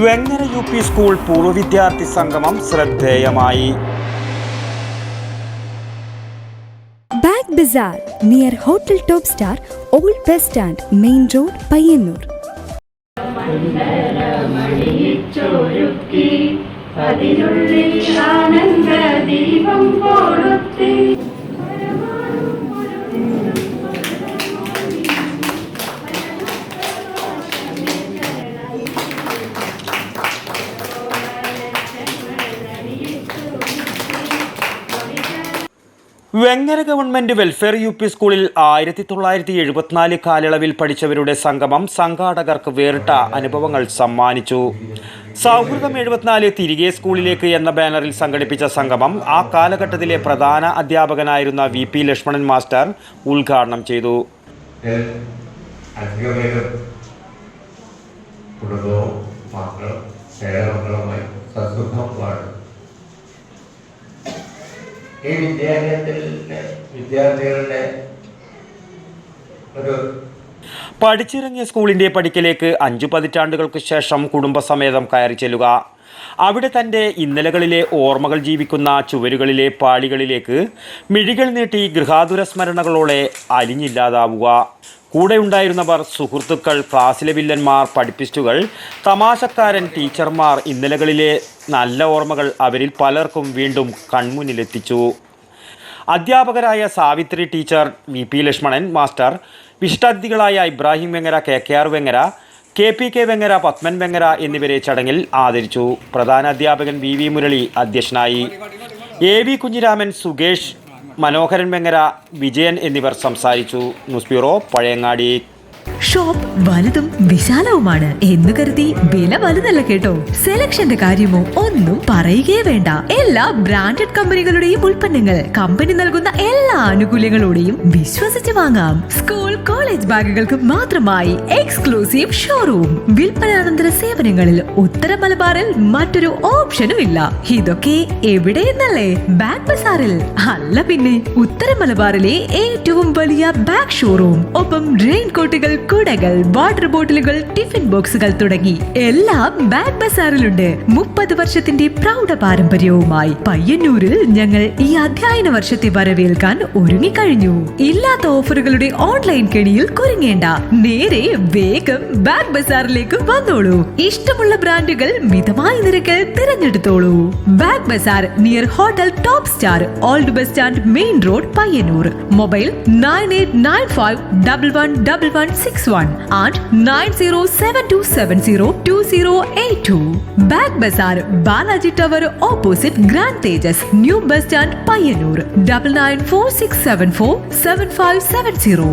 Vengara U P school പൂർവ്വ വിദ്യാർത്ഥി സംഗമം ശ്രദ്ധേയമായി. Bag bazaar near hotel top star, old bus stand, main road, Payyanur. Vengara government welfare U P സ്കൂളിൽ 1974 കാലയളവിൽ പഠിച്ചവരുടെ സംഗമം സംഘാടകർക്ക് വേറിട്ട അനുഭവങ്ങൾ സമ്മാനിച്ചു. സൗഹൃദം 74 തിരികെ സ്കൂളിലേക്ക് എന്ന ബാനറിൽ സംഘടിപ്പിച്ച സംഗമം ആ കാലഘട്ടത്തിലെ പ്രധാന അധ്യാപകനായിരുന്ന VP ലക്ഷ്മണൻ മാസ്റ്റർ ഉദ്ഘാടനം ചെയ്തു. ഈ വിദ്യാർത്ഥികളുടെ പഠിച്ചിറങ്ങിയ സ്കൂളിന്റെ പടിക്കലേക്ക് 5 പതിറ്റാണ്ടുകൾക്ക് ശേഷം കുടുംബസമേതം കയറി ചെല്ലുക. അവിടെ തൻ്റെ ഇന്നലകളിലെ ഓർമ്മകൾ ജീവിക്കുന്ന ചുവരുകളിലെ പാളികളിലേക്ക് മിഴികൾ നീട്ടി ഗൃഹാതുര സ്മരണകളോടെ അലിഞ്ഞില്ലാതാവുക. കൂടെ ഉണ്ടായിരുന്നവർ, സുഹൃത്തുക്കൾ, ക്ലാസ്സിലെ വില്ലന്മാർ, പഠിപ്പിസ്റ്റുകൾ, തമാശക്കാരൻ, ടീച്ചർമാർ, ഇന്നലകളിലെ നല്ല ഓർമ്മകൾ അവരിൽ പലർക്കും വീണ്ടും കൺമുന്നിലെത്തിച്ചു. അധ്യാപകരായ Savitri teacher, VP Lakshmanan master, വിശിഷ്ടാതിഥികളായ ഇബ്രാഹിം വെങ്ങര, KKR വെങ്ങര, KPK വെങ്ങര, പത്മൻ വെങ്ങര എന്നിവരെ ചടങ്ങിൽ ആദരിച്ചു. പ്രധാന അധ്യാപകൻ VV മുരളി അധ്യക്ഷനായി. AV കുഞ്ഞിരാമൻ, സുകേഷ്, മനോഹരൻ വെങ്ങര, വിജയൻ എന്നിവർ സംസാരിച്ചു. News bureau, Pazhayangadi. ഷോപ്പ് വലുതും വിശാലവുമാണ് എന്ന് കരുതി വില വലുതല്ല കേട്ടോ. സെലക്ഷന്റെ കാര്യമോ ഒന്നും പറയുകയേ വേണ്ട. എല്ലാ ബ്രാൻഡഡ് കമ്പനികളുടെയും ഉൽപ്പന്നങ്ങൾ കമ്പനി നൽകുന്ന എല്ലാ ആനുകൂല്യങ്ങളോടെയും വിശ്വസിച്ച് വാങ്ങാം. സ്കൂൾ, കോളേജ് ബാഗുകൾക്ക് മാത്രമായി എക്സ്ക്ലൂസീവ് ഷോറൂം. വിൽപ്പനാനന്തര സേവനങ്ങളിൽ ഉത്തര മലബാറിൽ മറ്റൊരു ഓപ്ഷനും ഇല്ല. ഇതൊക്കെ എവിടെയെന്നല്ലേ? ബാഗ് ബസാറിൽ. അല്ല പിന്നെ, ഉത്തര മലബാറിലെ ഏറ്റവും വലിയ ബാഗ് ഷോറൂം. ഒപ്പം റെയിൻ കോട്ടുകൾ, കുടകൾ, വാട്ടർ ബോട്ടിലുകൾ, ടിഫിൻ ബോക്സുകൾ തുടങ്ങി എല്ലാം ബാഗ് ബസാറിലുണ്ട്. 30 വർഷത്തിന്റെ പ്രൗഢ പാരമ്പര്യവുമായി പയ്യന്നൂരിൽ ഞങ്ങൾ ഈ അധ്യയന വർഷത്തെ വരവേൽക്കാൻ ഒരുങ്ങിക്കഴിഞ്ഞു. ഇല്ലാത്ത ഓഫറുകളുടെ ഓൺലൈൻ കെണിയിൽ കുരുങ്ങേണ്ട. നേരെ വേഗം ബാഗ് ബസാറിലേക്ക് വന്നോളൂ. ഇഷ്ടമുള്ള ബ്രാൻഡുകൾ മിതമായ നിരക്കിൽ തിരഞ്ഞെടുത്തോളൂ. Bag bazaar near hotel top star, old bus stand, main road, Payyanur. Mobile 9895111161 and 9072702082. Bag Bazaar, Balaji Tower opposite Grand Tejas, New Bus Stand, Payyanur. 9946747570.